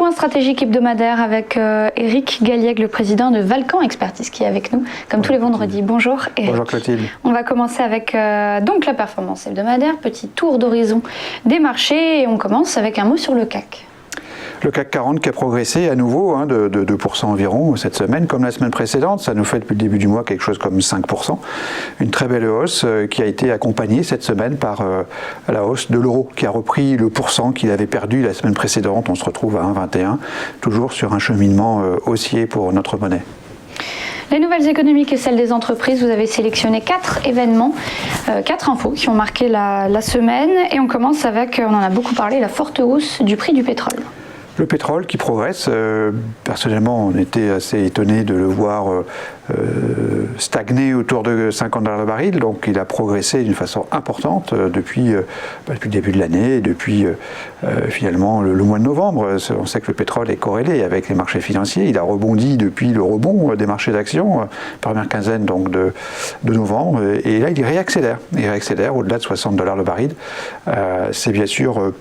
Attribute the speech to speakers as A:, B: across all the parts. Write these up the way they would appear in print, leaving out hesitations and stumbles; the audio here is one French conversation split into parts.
A: point stratégique hebdomadaire avec Éric Galliègue, le président de Valcan Expertise, qui est avec nous, comme tous les vendredis. Bonjour Éric.
B: Bonjour Clotilde.
A: On va commencer avec donc la performance hebdomadaire, petit tour d'horizon des marchés, et on commence avec un mot sur le CAC.
B: Le CAC 40 qui a progressé à nouveau de 2% environ cette semaine, comme la semaine précédente. Ça nous fait depuis le début du mois quelque chose comme 5%. Une très belle hausse qui a été accompagnée cette semaine par la hausse de l'euro, qui a repris le pourcent qu'il avait perdu la semaine précédente. On se retrouve à 1,21, toujours sur un cheminement haussier pour notre monnaie.
A: Les nouvelles économiques et celles des entreprises, vous avez sélectionné 4 événements, 4 infos qui ont marqué la semaine. Et on commence avec, on en a beaucoup parlé, la forte hausse du prix du pétrole.
B: Le pétrole qui progresse, personnellement on était assez étonné de le voir stagner autour de $50 le baril, donc il a progressé d'une façon importante depuis le début de l'année, et depuis finalement le mois de novembre. On sait que le pétrole est corrélé avec les marchés financiers, il a rebondi depuis le rebond des marchés d'actions, première quinzaine donc de novembre, et là il réaccélère au-delà de $60 le baril. C'est bien sûr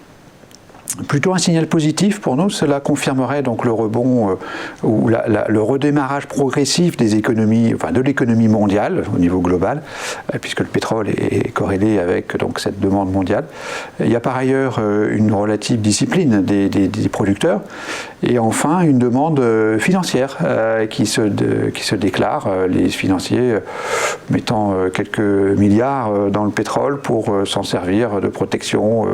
B: plutôt un signal positif pour nous. Cela confirmerait donc le rebond ou le redémarrage progressif des économies, enfin de l'économie mondiale au niveau global, puisque le pétrole est corrélé avec donc cette demande mondiale. Il y a par ailleurs une relative discipline des producteurs, et enfin une demande financière qui se déclare, les financiers mettant quelques milliards dans le pétrole pour s'en servir de protection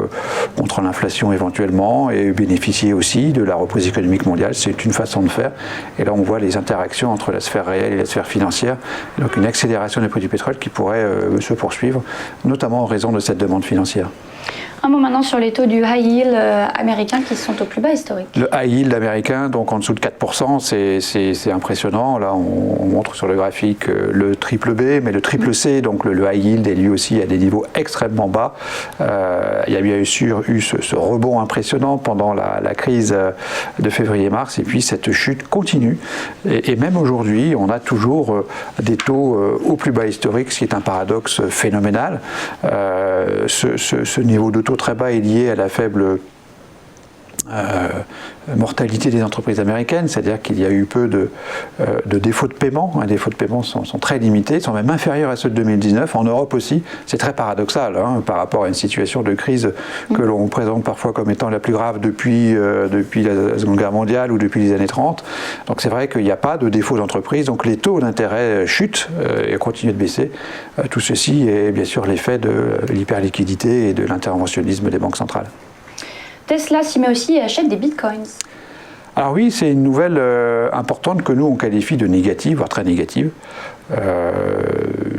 B: contre l'inflation éventuellement, et bénéficier aussi de la reprise économique mondiale. C'est une façon de faire. Et là, on voit les interactions entre la sphère réelle et la sphère financière. Donc une accélération des prix du pétrole qui pourrait se poursuivre, notamment en raison de cette demande financière.
A: Un mot maintenant sur les taux du high yield américain qui sont au plus bas historique.
B: Le high yield américain, donc en dessous de 4%, c'est impressionnant. Là, on montre sur le graphique le triple B, mais le triple C, donc le high yield, est lui aussi à des niveaux extrêmement bas. Il y a bien sûr eu ce rebond impressionnant pendant la crise de février-mars, et puis cette chute continue. Et même aujourd'hui, on a toujours des taux au plus bas historique, ce qui est un paradoxe phénoménal. Ce niveau de taux très bas est lié à la faible mortalité des entreprises américaines, c'est-à-dire qu'il y a eu peu de défauts de paiement. Les défauts de paiement sont très limités, sont même inférieurs à ceux de 2019. En Europe aussi, c'est très paradoxal par rapport à une situation de crise que l'on présente parfois comme étant la plus grave depuis la Seconde Guerre mondiale ou depuis les années 30. Donc c'est vrai qu'il n'y a pas de défaut d'entreprise, donc les taux d'intérêt chutent et continuent de baisser. Tout ceci est bien sûr l'effet de l'hyperliquidité et de l'interventionnisme des banques centrales.
A: Tesla s'y met aussi et achète des bitcoins.
B: Alors oui, c'est une nouvelle importante que nous on qualifie de négative, voire très négative.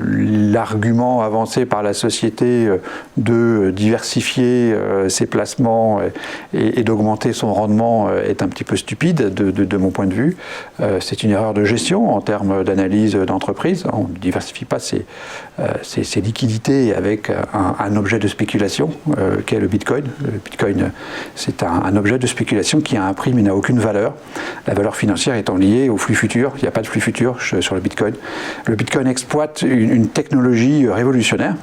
B: L'argument avancé par la société de diversifier ses placements et d'augmenter son rendement est un petit peu stupide de mon point de vue. C'est une erreur de gestion en termes d'analyse d'entreprise. On ne diversifie pas ses liquidités avec un objet de spéculation qu'est le Bitcoin. Le Bitcoin, c'est un objet de spéculation qui a un prix mais n'a aucune valeur. La valeur financière étant liée au flux futur. Il n'y a pas de flux futur sur le Bitcoin. Le Bitcoin exploite une technologie révolutionnaire,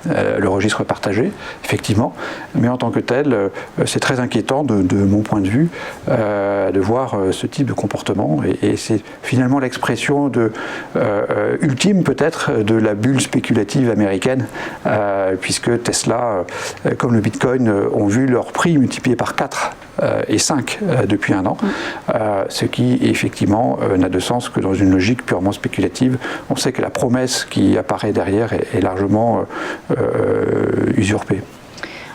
B: le registre partagé, effectivement, mais en tant que tel, c'est très inquiétant de mon point de vue de voir ce type de comportement, et c'est finalement l'expression ultime peut-être de la bulle spéculative américaine, puisque Tesla, comme le Bitcoin, ont vu leur prix multiplié par 4 et 5 depuis un an, ce qui effectivement n'a de sens que dans une logique purement spéculative. On sait que la promesse qui apparaît derrière est largement usurpée.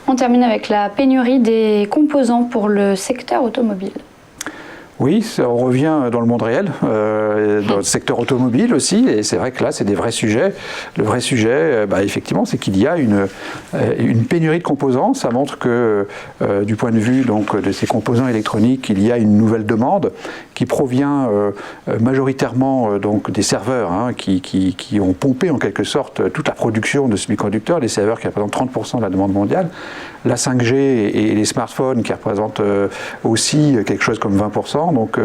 A: On termine avec la pénurie des composants pour le secteur automobile.
B: Oui, on revient dans le monde réel, dans le secteur automobile aussi, et c'est vrai que là, c'est des vrais sujets. Le vrai sujet, effectivement, c'est qu'il y a une pénurie de composants. Ça montre que, du point de vue donc, de ces composants électroniques, il y a une nouvelle demande qui provient majoritairement donc des serveurs qui ont pompé en quelque sorte toute la production de semi-conducteurs, les serveurs qui représentent 30% de la demande mondiale, la 5G et les smartphones qui représentent aussi quelque chose comme 20%, donc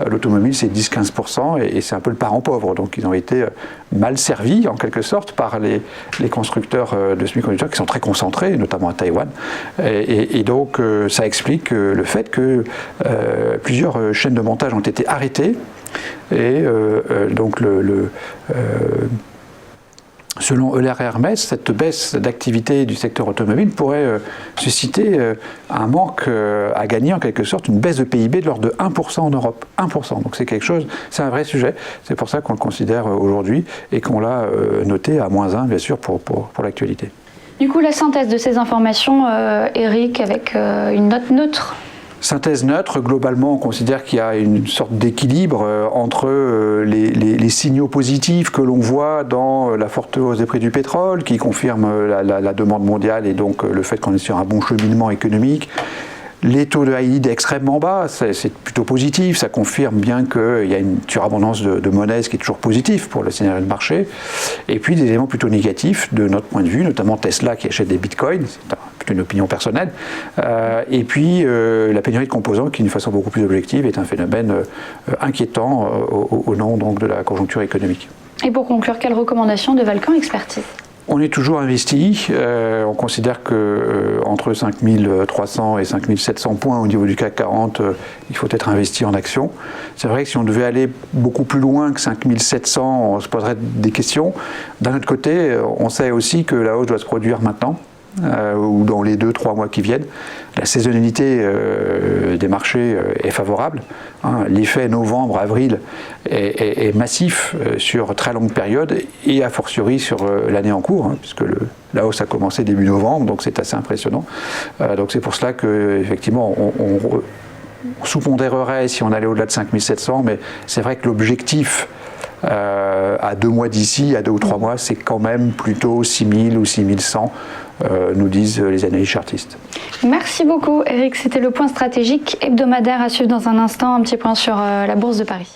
B: l'automobile c'est 10-15% et c'est un peu le parent pauvre, donc ils ont été mal servis en quelque sorte par les constructeurs de semi-conducteurs qui sont très concentrés, notamment à Taïwan, et donc ça explique le fait que plusieurs chaînes de montage ont été arrêtées et donc selon Euler et Hermès, cette baisse d'activité du secteur automobile pourrait susciter un manque à gagner en quelque sorte, une baisse de PIB de l'ordre de 1% en Europe. 1%. Donc c'est quelque chose, c'est un vrai sujet. C'est pour ça qu'on le considère aujourd'hui et qu'on l'a noté à -1 bien sûr pour l'actualité.
A: Du coup, la synthèse de ces informations, Eric, avec une note neutre.
B: Synthèse neutre, globalement, on considère qu'il y a une sorte d'équilibre entre les signaux positifs que l'on voit dans la forte hausse des prix du pétrole, qui confirme la demande mondiale et donc le fait qu'on est sur un bon cheminement économique. Les taux de high yield extrêmement bas, c'est plutôt positif, ça confirme bien qu'il y a une surabondance de monnaie, ce qui est toujours positif pour le scénario de marché. Et puis des éléments plutôt négatifs de notre point de vue, notamment Tesla qui achète des bitcoins, c'est plutôt une opinion personnelle. Et puis la pénurie de composants qui, d'une façon beaucoup plus objective, est un phénomène inquiétant au nom donc, de la conjoncture économique.
A: Et pour conclure, quelles recommandations de Valcan Expertise ?
B: On est toujours investi, on considère qu'entre 5300 et 5700 points au niveau du CAC 40, il faut être investi en actions. C'est vrai que si on devait aller beaucoup plus loin que 5700, on se poserait des questions. D'un autre côté, on sait aussi que la hausse doit se produire maintenant, ou dans les 2-3 mois qui viennent. La saisonnalité des marchés est favorable. L'effet novembre-avril est massif sur très longue période et a fortiori sur l'année en cours, puisque la hausse a commencé début novembre, donc c'est assez impressionnant. Donc c'est pour cela qu'effectivement on sous-pondérerait si on allait au-delà de 5700, mais c'est vrai que l'objectif à 2 mois d'ici, à 2 ou 3 mois, c'est quand même plutôt 6000 ou 6100, nous disent les analystes chartistes.
A: Merci beaucoup Eric, c'était le point stratégique hebdomadaire à suivre dans un instant, un petit point sur la Bourse de Paris.